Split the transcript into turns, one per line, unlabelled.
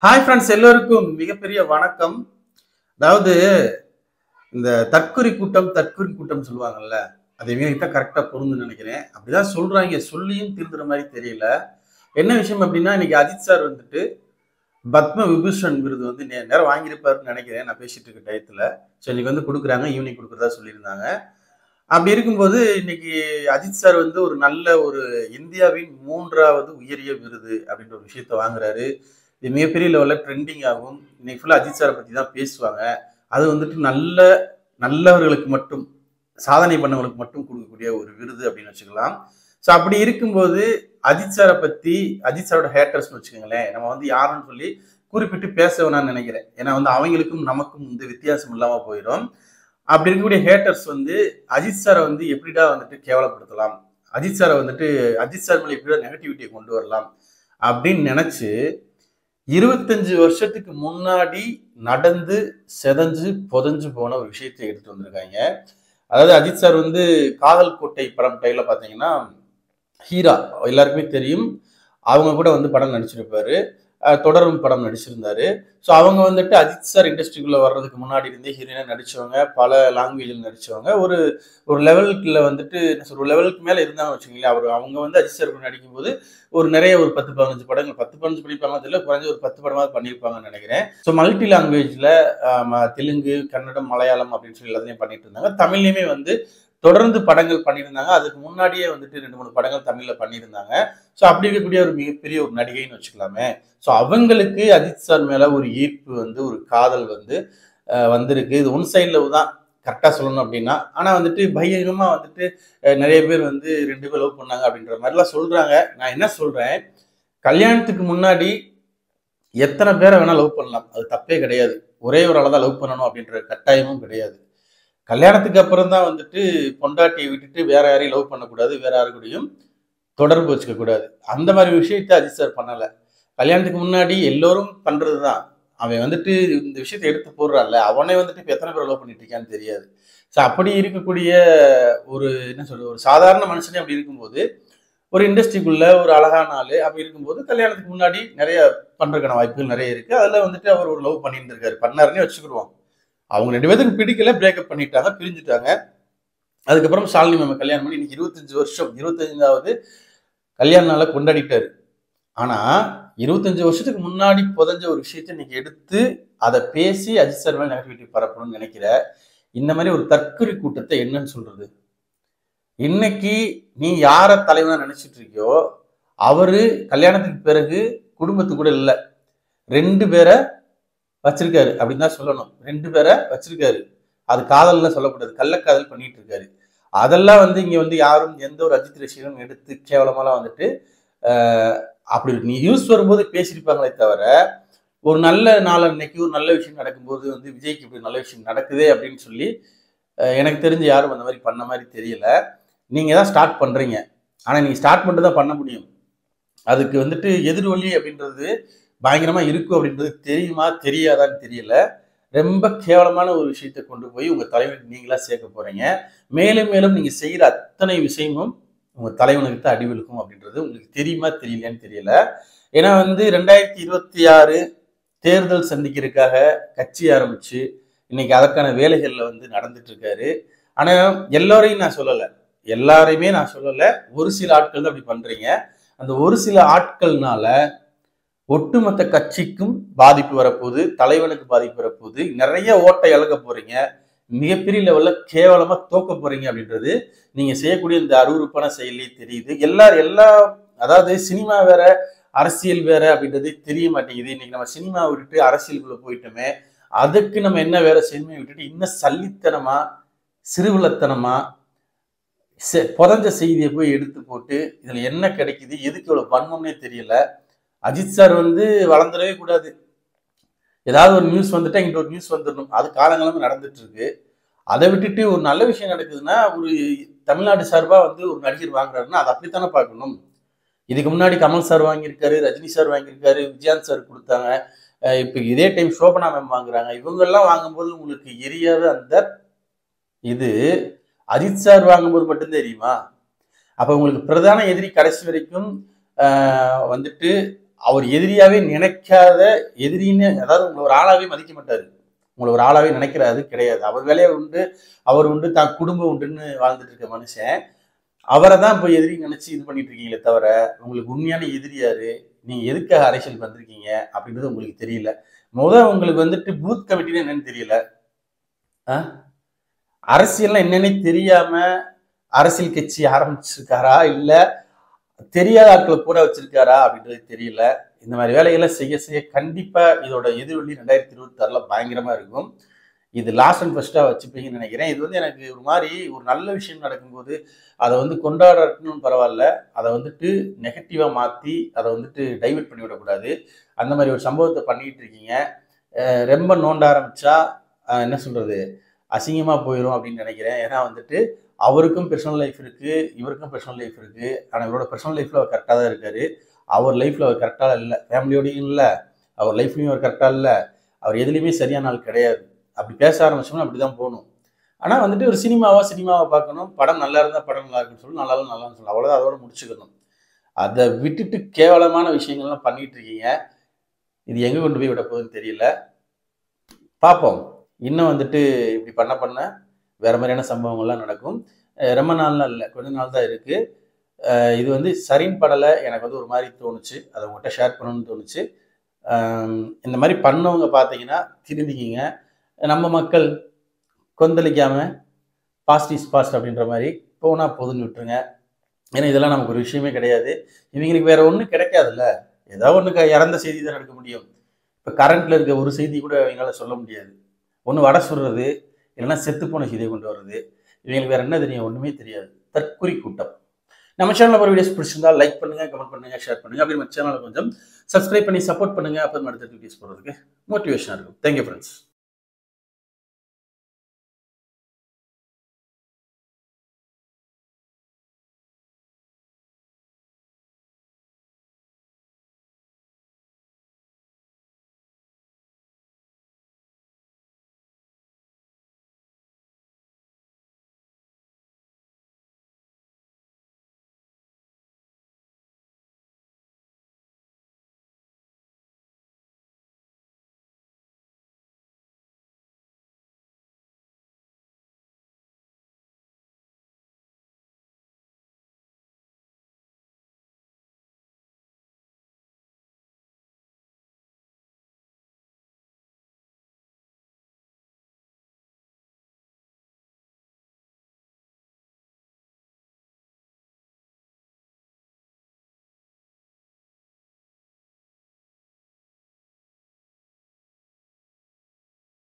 Hi friends, எல்லோருக்கும் மிகப்பெரிய வணக்கம். அதாவது இந்த தற்குறி கூட்டம் சொல்லுவாங்கல்ல, அதே மாரி தான் கரெக்டா பொருந்தும்னு நினைக்கிறேன். அப்படிதான் சொல்றாங்க. சொல்லியும் திருந்துற மாதிரி தெரியல. என்ன விஷயம் அப்படின்னா, இன்னைக்கு அஜித் சார் வந்துட்டு பத்ம விபூஷன் விருது வந்து நேரம் வாங்கியிருப்பாருன்னு நினைக்கிறேன். நான் பேசிட்டு இருக்க டயத்துல. ஸோ இன்னைக்கு வந்து கொடுக்குறாங்க. ஈவினிங் கொடுக்குறதா சொல்லியிருந்தாங்க. அப்படி இருக்கும்போது இன்னைக்கு அஜித் சார் வந்து ஒரு நல்ல ஒரு இந்தியாவின் 3வது உயரிய விருது அப்படின்ற ஒரு விஷயத்த வாங்குறாரு. இது மிகப்பெரிய லெவல்ல ட்ரெண்டிங் ஆகும். இன்னைக்கு ஃபுல்லா அஜித் சாரை பத்தி தான் பேசுவாங்க. அது வந்துட்டு நல்லவர்களுக்கு மட்டும், சாதனை பண்ணவங்களுக்கு மட்டும் கொடுக்கக்கூடிய ஒரு விருது அப்படின்னு வச்சுக்கலாம். ஸோ அப்படி இருக்கும்போது அஜித் சாரை பத்தி, அஜித் சாரோட ஹேட்டர்ஸ்னு வச்சுக்கோங்களேன், நம்ம வந்து யாருன்னு சொல்லி குறிப்பிட்டு பேச வேணாம்னு நினைக்கிறேன். ஏன்னா வந்து அவங்களுக்கும் நமக்கும் வந்து வித்தியாசம் இல்லாம போயிடும். அப்படி இருக்கக்கூடிய ஹேட்டர்ஸ் வந்து அஜித் சாரை வந்து எப்படிடா வந்துட்டு கேவலப்படுத்தலாம், அஜித் சாரை வந்துட்டு அஜித் சார் மேல எப்படிடா நெகட்டிவிட்டியை கொண்டு வரலாம் அப்படின்னு நினைச்சு 25 வருஷத்துக்கு முன்னாடி நடந்து செதஞ்சு புதஞ்சு போன ஒரு விஷயத்தை எடுத்து வந்திருக்காங்க. அதாவது அஜித் சார் வந்து காதல் கோட்டை படம் டைல பாத்தீங்கன்னா ஹீரா எல்லாருக்குமே தெரியும். அவங்க கூட வந்து படம் நடிச்சிருப்பாரு. தொடரும் படம் நடிச்சிருந்தாரு. ஸோ அவங்க வந்துட்டு அஜித் சார் இண்டஸ்ட்ரிக்குள்ள வர்றதுக்கு முன்னாடி இருந்தே ஹீரோயினா நடிச்சவங்க, பல லாங்குவேஜில் நடிச்சவங்க. ஒரு ஒரு லெவலுக்குள்ள வந்துட்டு என்ன சொல்ற, ஒரு லெவலுக்கு மேல இருந்தாங்கன்னு வச்சுக்கோங்களேன். அவங்க வந்து அஜித் சார் கூட நடிக்கும்போது நிறைய ஒரு 10, 15 படங்கள் 10, 15 பண்ணியிருப்பாங்க தெரியல. குறைஞ்ச ஒரு 10 படமாவது பண்ணியிருப்பாங்கன்னு நினைக்கிறேன். ஸோ மல்டி லாங்குவேஜ்ல தெலுங்கு, கன்னடம், மலையாளம் அப்படின்னு சொல்லி எல்லாத்தையும் பண்ணிட்டு இருந்தாங்க. தமிழ்லையுமே வந்து தொடர்ந்து படங்கள் பண்ணியிருந்தாங்க. அதுக்கு முன்னாடியே வந்துட்டு 2, 3 படங்கள் தமிழ்ல பண்ணியிருந்தாங்க. ஸோ அப்படி இருக்கக்கூடிய ஒரு மிகப்பெரிய ஒரு நடிகைன்னு வச்சுக்கலாமே. ஸோ அவங்களுக்கு அஜித் சார் மேல ஒரு ஈர்ப்பு வந்து, ஒரு காதல் வந்து வந்திருக்கு. இது ஒன் சைட்ல தான் கரெக்டா சொல்லணும் அப்படின்னா. ஆனா வந்துட்டு பகிரங்கமா வந்துட்டு நிறைய பேர் வந்து 2 பேர் லவ் பண்ணாங்க அப்படின்ற மாதிரிலாம் சொல்றாங்க. நான் என்ன சொல்றேன், கல்யாணத்துக்கு முன்னாடி எத்தனை பேரை வேணா லவ் பண்ணலாம். அது தப்பே கிடையாது. ஒரே ஒரு ஆளை தான் லவ் பண்ணணும் அப்படின்ற கட்டாயமும் கிடையாது. கல்யாணத்துக்கு அப்புறம் தான் வந்துட்டு பொண்டாட்டியை விட்டுட்டு வேற யாரையும் லவ் பண்ணக்கூடாது. வேற யாரு கூடயும் தொடர்பு வச்சுக்க கூடாது. அந்த மாதிரி விஷயத்த அஜித் சார் பண்ணல. கல்யாணத்துக்கு முன்னாடி எல்லோரும் பண்றதுதான். அவன் வந்துட்டு இந்த விஷயத்த எடுத்து போடுறான்ல, அவனே வந்துட்டு இப்ப எத்தனை பேர் லவ் பண்ணிட்டு இருக்கான்னு தெரியாது. ஸோ அப்படி இருக்கக்கூடிய ஒரு என்ன சொல்றது, ஒரு சாதாரண மனுஷனே அப்படி இருக்கும்போது, ஒரு இண்டஸ்ட்ரிக்குள்ள ஒரு அழகான ஆளு அப்படி இருக்கும்போது, கல்யாணத்துக்கு முன்னாடி நிறைய பண்றதுக்கான வாய்ப்புகள் நிறைய இருக்கு. அதுல வந்துட்டு அவர் ஒரு லவ் பண்ணியிருந்திருக்காரு. பண்ணாருன்னே வச்சுக்கிடுவோம். அவங்க 2 பேத்துக்கும் பிடிக்கல, பிரேக்கப் பண்ணிட்டாங்க, பிரிஞ்சுட்டாங்க. அதுக்கப்புறம் ஷாலினி மேம் கல்யாணம் பண்ணி இன்னைக்கு 25 வருஷம், 25வது கல்யாண நாள கொண்டாடிட்டாரு. ஆனா 25 வருஷத்துக்கு முன்னாடி புதஞ்ச ஒரு விஷயத்த இன்னைக்கு எடுத்து அதை பேசி அஜித் சார் மேல நெகட்டிவிட்டி பரப்பணும்னு நினைக்கிற இந்த மாதிரி ஒரு தற்குறி கூட்டத்தை என்னன்னு சொல்றது? இன்னைக்கு நீ யார தலைவனா நினைச்சிட்டு இருக்கியோ, அவரு கல்யாணத்துக்கு பிறகு குடும்பத்து கூட இல்ல. 2 பேரை வச்சிருக்காரு அப்படின்னு தான் சொல்லணும். 2 பேரை வச்சிருக்காரு. அது காதல்லாம் சொல்லக்கூடாது. கள்ளக்காதல் பண்ணிட்டு இருக்காரு. அதெல்லாம் வந்து இங்க வந்து யாரும் எந்த ஒரு அஜித் ரசிகரும் எடுத்து கேவலமாலாம் வந்துட்டு அப்படி நியூஸ் வரும்போது பேசியிருப்பாங்களே தவிர, ஒரு நல்ல நாளன்னைக்கு ஒரு நல்ல விஷயம் நடக்கும்போது வந்து விஜய்க்கு இப்படி நல்ல விஷயம் நடக்குதே அப்படின்னு சொல்லி எனக்கு தெரிஞ்சு யாரும் அந்த மாதிரி பண்ண மாதிரி தெரியல. நீங்க தான் ஸ்டார்ட் பண்றீங்க. ஆனா நீங்க ஸ்டார்ட் மட்டும் தான் பண்ண முடியும். அதுக்கு வந்துட்டு எதிர்வலி அப்படின்றது பயங்கரமா இருக்கும் அப்படின்றது தெரியுமா தெரியாதான்னு தெரியல. ரொம்ப கேவலமான ஒரு விஷயத்தை கொண்டு போய் உங்க தலைவனுக்கு நீங்களா சேர்க்க போறீங்க. மேலும் மேலும் நீங்க செய்யற அத்தனை விஷயமும் உங்க தலைவனுக்கு தான் அடிவிழுக்கும் அப்படின்றது உங்களுக்கு தெரியுமா தெரியலையான்னு தெரியல. ஏன்னா வந்து 2026 தேர்தல் சந்திக்கிறதுக்காக கட்சி ஆரம்பிச்சு இன்னைக்கு அதற்கான வேலைகள்ல வந்து நடந்துட்டு இருக்காரு. ஆனா எல்லாரையும் நான் சொல்லல, எல்லாரையுமே நான் சொல்லல. ஒரு சில ஆட்கள் தான் அப்படி பண்றீங்க. அந்த ஒரு சில ஆட்கள்னால ஒட்டுமொத்த கட்சிக்கும் பாதிப்பு வரப்போகுது, தலைவனுக்கு பாதிப்பு வரப்போகுது, நிறைய ஓட்டை இழக்க போறீங்க, மிகப்பெரிய லெவல்ல கேவலமா தோக்க போறீங்க அப்படின்றது நீங்க செய்யக்கூடிய இந்த அருவருப்பான செயலே தெரியுது. எல்லா அதாவது சினிமா வேற, அரசியல் வேற அப்படின்றது தெரிய மாட்டேங்குது. இன்னைக்கு நம்ம சினிமா விட்டுட்டு அரசியலுக்குள்ள போயிட்டோமே, அதுக்கு நம்ம என்ன வேற சினிமையை விட்டுட்டு இன்னும் சல்லித்தனமா, சிறுவில்லத்தனமா புதஞ்ச செய்தியை போய் எடுத்து போட்டு இதுல என்ன கிடைக்குது, எதுக்கு இவ்வளவு வன்மம்னே தெரியல. அஜித் சார் வந்து வளர்ந்துடவே கூடாது. ஏதாவது ஒரு நியூஸ் வந்துட்டு இங்கிட்ட ஒரு நியூஸ் வந்துடணும். அது காலங்காலமா நடந்துட்டு இருக்கு. அதை விட்டுட்டு ஒரு நல்ல விஷயம் நடக்குதுன்னா, ஒரு தமிழ்நாடு சார்பா வந்து ஒரு நடிகர் வாங்குறாருன்னா அதை அப்படித்தானே பார்க்கணும். இதுக்கு முன்னாடி கமல் சார் வாங்கியிருக்காரு, ரஜினி சார் வாங்கியிருக்காரு, விஜயகாந்த் சார் கொடுத்தாங்க. இப்ப இதே டைம் சோபனா மேம் வாங்குறாங்க. இவங்க எல்லாம் வாங்கும்போது உங்களுக்கு எரியாத அந்த இது அஜித் சார் வாங்கும்போது மட்டும் தெரியுமா? அப்ப உங்களுக்கு பிரதான எதிரி கடைசி வரைக்கும் வந்துட்டு அவர் எதிரியாவே நினைக்காத எதிரின்னு, அதாவது உங்களை ஒரு ஆளாவே மதிக்க மாட்டாரு. உங்களை ஒரு ஆளாவே நினைக்கிறாரு கிடையாது. அவர் வேலையை உண்டு, அவர் உண்டு, தான் குடும்பம் உண்டுன்னு வாழ்ந்துட்டு இருக்க மனுஷன். அவரை தான் இப்போ எதிரி நினைச்சு இது பண்ணிட்டு இருக்கீங்களே தவிர, உங்களுக்கு உண்மையான எதிரி யாரு, நீங்க எதுக்காக அரசியல் வந்திருக்கீங்க அப்படின்றது உங்களுக்கு தெரியல. உங்களுக்கு வந்துட்டு பூத் கமிட்டின்னு என்னன்னு தெரியல. அரசியல்லாம் என்னன்னே தெரியாம அரசியல் கட்சி ஆரம்பிச்சிருக்காரா, இல்ல தெரியாத ஆட்களை கூட வச்சிருக்காரா அப்படின்றது தெரியல. இந்த மாதிரி வேலைகளை செய்ய செய்ய கண்டிப்பா இதோட எதிரொலி 2026 பயங்கரமா இருக்கும். இது லாஸ்ட் அண்ட் ஃபர்ஸ்டா வச்சுப்பீங்கன்னு நினைக்கிறேன். இது வந்து எனக்கு ஒரு மாதிரி ஒரு நல்ல விஷயம் நடக்கும்போது அதை வந்து கொண்டாடணும் பரவாயில்ல, அதை வந்துட்டு நெகட்டிவா மாத்தி அதை வந்துட்டு டைவெர்ட் பண்ணி விடக்கூடாது. அந்த மாதிரி ஒரு சம்பவத்தை பண்ணிட்டு இருக்கீங்க. ரொம்ப நோண்ட ஆரம்பிச்சா என்ன சொல்றது, அசிங்கமா போயிடும் அப்படின்னு நினைக்கிறேன். ஏன்னா வந்துட்டு அவருக்கும் பர்சனல் லைஃப் இருக்கு, இவருக்கும் பர்சனல் லைஃப் இருக்கு. ஆனால் இவரோட பர்சனல் லைஃப்ல அவர் கரெக்டாக தான் இருக்காரு. அவர் லைஃப்ல அவர் கரெக்டாக இல்லை, ஃபேமிலியோடையும் இல்லை, அவர் லைஃப்லையும் அவர் கரெக்டாக இல்லை. அவர் எதுலையுமே சரியான ஆள் கிடையாது. அப்படி பேச ஆரம்பிச்சோம்னா அப்படிதான் போகணும். ஆனால் வந்துட்டு ஒரு சினிமாவை பார்க்கணும். படம் நல்லா இருந்தால் படம் நல்லா இருக்குன்னு சொல்லி, நல்லாலும் நல்லான்னு சொல்லணும். அவ்வளோதான், அதோட முடிச்சுக்கணும். அதை விட்டுட்டு கேவலமான விஷயங்கள்லாம் பண்ணிட்டு இருக்கீங்க. இது எங்கே கொண்டு போய் விட போகுதுன்னு தெரியல. பார்ப்போம். இன்னும் வந்துட்டு இப்படி பண்ண வேற மாதிரியான சம்பவங்கள்லாம் நடக்கும். ரொம்ப நாள்லாம் இல்லை, கொஞ்ச நாள் தான் இருக்கு. இது வந்து சரின்னு படலை, எனக்கு வந்து ஒரு மாதிரி தோணுச்சு. அதை உங்கள்கிட்ட ஷேர் பண்ணணும்னு தோணுச்சு. இந்த மாதிரி பண்ணவங்க பார்த்தீங்கன்னா திரும்பிக்கிங்க. நம்ம மக்கள் கொந்தளிக்காம பாஸ்ட் இஸ் பாஸ்ட் அப்படின்ற மாதிரி போனா போதுன்னு விட்டுருங்க. ஏன்னா இதெல்லாம் நமக்கு ஒரு விஷயமே கிடையாது. இவங்களுக்கு வேற ஒன்றும் கிடைக்காதுல்ல. ஏதாவது ஒன்று இறந்த செய்தி தான் எடுக்க முடியும். இப்போ கரண்ட்ல இருக்க ஒரு செய்தி கூட இவங்களால சொல்ல முடியாது. ஒன்று வடை சுடுறது, இல்லைன்னா செத்துப்போன செய்தியை கொண்டு வர்றது. இவங்களுக்கு வேற என்ன தெரியும், ஒன்றுமே தெரியாது. தற்குறி கூட்டம். நம்ம சேனலில் ஒரு வீடியோஸ் பிடிச்சிருந்தா லைக் பண்ணுங்க, கமெண்ட் பண்ணுங்க, ஷேர் பண்ணுங்க. அப்படி நம்ம சேனலை கொஞ்சம் சப்ஸ்கிரைப் பண்ணி சப்போர்ட் பண்ணுங்க. அப்புறம் அடுத்த வீடியோஸ் போடுறதுக்கு மோட்டிவேஷனாக இருக்கும். Thank you friends.